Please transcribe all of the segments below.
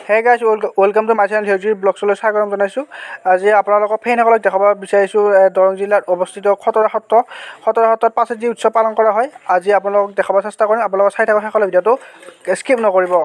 হে guys welcome to my channel সেউজীৰ ব্লগছলৈ স্বাগতম জনাইছোঁ। আজি আপোনালোকক ফেনসকলক দেখাব বিচাৰিছোঁ দৰং জিলাত অৱস্থিত খতৰা সত্ৰত 5 উৎসৱ পালন কৰা হয়। আজি আপোনালোকক দেখাব চেষ্টা কৰিম। আপোনালোকক চাই থাকক শেষলৈ ভিডিঅ'টো, স্কিপ নকৰিব।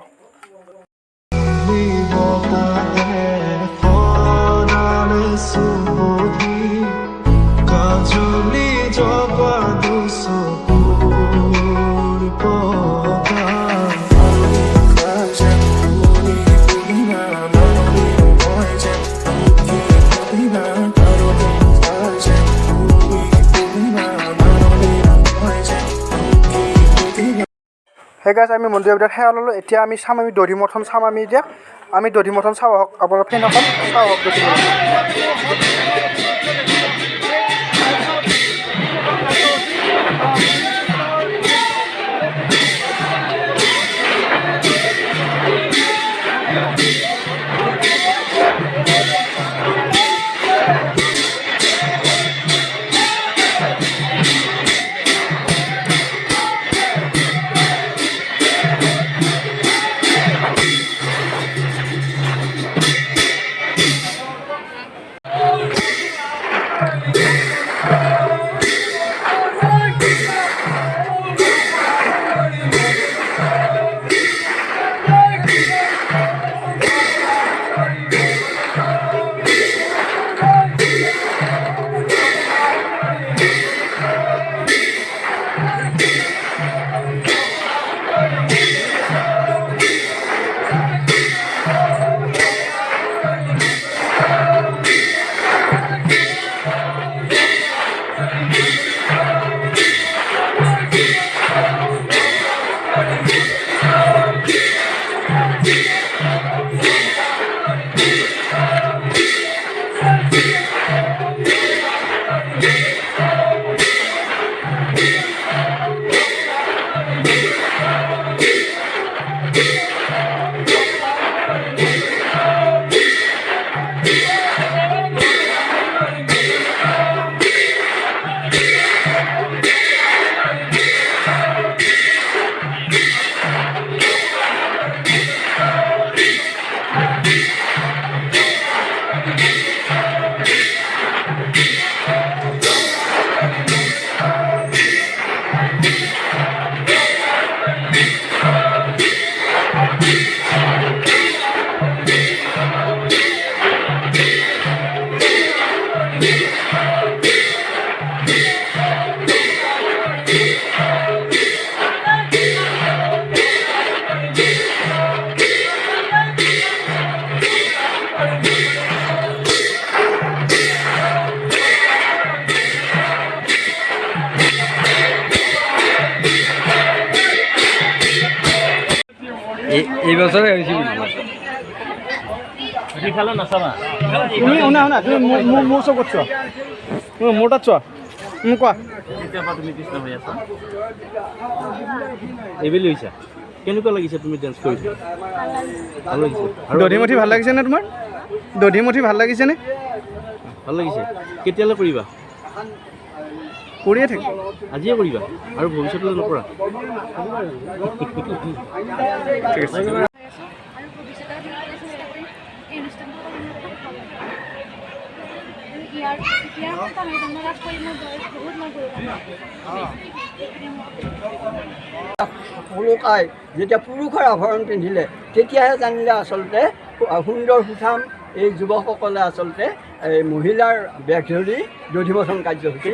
হে গাইজ আমি মন্দিৰৰ ভিতৰত সেৱা ল'লোঁ। এতিয়া আমি চাম, আমি দধি মথন চাম। আমি দধি মথন চাওঁ আহক, আপোনাৰ ফেনখন চাওঁ আহক দধি মথন। এই বছৰে হৈছে তুমি শুনা তুমি মোৰ চকুত চোৱা, মোৰ তাত চোৱা, মোক কোৱা তুমি কৃষ্ণ হৈ আছা এইবেলি হৈছা, কেনেকুৱা লাগিছে তুমি ডেন্স কৰিছা? ভাল লাগিছে। দধি মঠি ভাল লাগিছেনে? তোমাৰ দধি মঠি ভাল লাগিছেনে? ভাল লাগিছে। কেতিয়ালৈ কৰিবা? কৰিয়ে থাকিম। আজিয়ে কৰিবা আৰু ভৱিষ্যতলৈ নকৰা? পুৰুষাই যেতিয়া পুৰুষৰ আভৰণ পিন্ধিলে তেতিয়াহে জানিলে আচলতে সুন্দৰ সুঠাম এই যুৱকসকলে আচলতে এই মহিলাৰ বেগ ধৰি দধিমথন কাৰ্যসূচী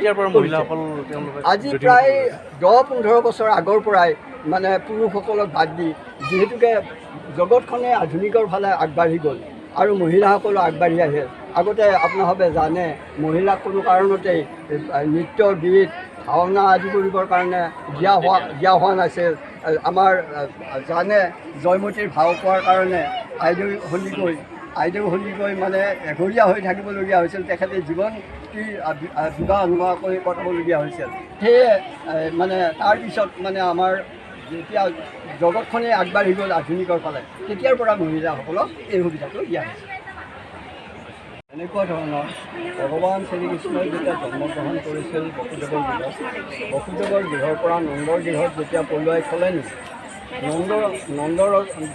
আজি প্ৰায় 10-15 বছৰ আগৰ পৰাই মানে পুৰুষসকলক বাদ দি যিহেতুকে জগতখনে আধুনিকৰ ফালে আগবাঢ়ি গ'ল আৰু মহিলাসকলো আগবাঢ়ি আহে। আগতে আপোনালোকে জানে মহিলাক কোনো কাৰণতেই নৃত্য গীত ভাওনা আদি কৰিবৰ কাৰণে দিয়া হোৱা নাছিল। আমাৰ জানে জয়মতীৰ ভাও পোৱাৰ কাৰণে আইদেউ সন্দিকৈ মানে এঘৰীয়া হৈ থাকিবলগীয়া হৈছিল। তেখেতে জীৱন কি বিবাহ নোহোৱা কৰি কটাবলগীয়া হৈছিল। সেয়ে মানে তাৰপিছত মানে আমাৰ যেতিয়া জগতখনেই আগবাঢ়ি গ'ল আধুনিকৰ ফালে, তেতিয়াৰ পৰা মহিলাসকলক এই সুবিধাটো দিয়া হৈছে। এনেকুৱা ধৰণৰ ভগৱান শ্ৰীকৃষ্ণই যেতিয়া জন্মগ্ৰহণ কৰিছিল বসুদেৱৰ গৃহত, বসুদেৱৰ গৃহৰ পৰা নন্দৰ গৃহত যেতিয়া পলুৱাই থ'লেনি, নন্দৰ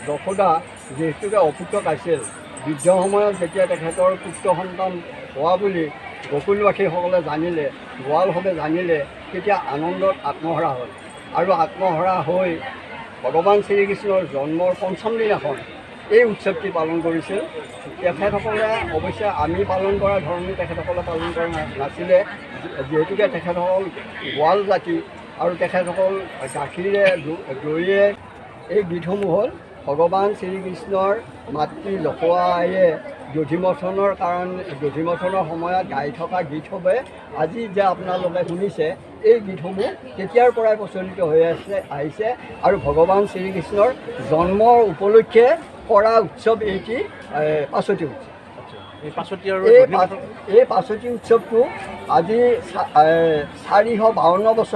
যশোদা যিহেতুকে অপুত্ৰক আছিল, বৃদ্ধ সময়ত যেতিয়া তেখেতৰ পুত্ৰ সন্তান হোৱা বুলি গকুলবাসীসকলে জানিলে, গোৱালসকলে জানিলে, তেতিয়া আনন্দত আত্মহৰা হ'ল। আৰু আত্মহৰা হৈ ভগৱান শ্ৰীকৃষ্ণৰ জন্মৰ পঞ্চম দিনাখন এই উৎসৱটি পালন কৰিছিল। তেখেতসকলে অৱশ্যে আমি পালন কৰা ধৰণে তেখেতসকলে পালন কৰা নাছিলে, যিহেতুকে তেখেতসকল গোৱাল জাতি আৰু তেখেতসকল গাখীৰে দৈয়ে এই গীতসমূহ হ'ল ভগৱান শ্ৰীকৃষ্ণৰ মাতৃ যশোদা আইয়ে দধিমথনৰ দধিমথনৰ সময়ত গাই থকা গীতসমূহে আজি যে আপোনালোকে শুনিছে, এই গীতসমূহ তেতিয়াৰ পৰাই প্ৰচলিত হৈ আহিছে আৰু ভগৱান শ্ৰীকৃষ্ণৰ জন্মৰ উপলক্ষে কৰা উৎসৱ এটি পাছতি উৎসৱ। এই পাছতি উৎসৱটো আজি 452 বছৰ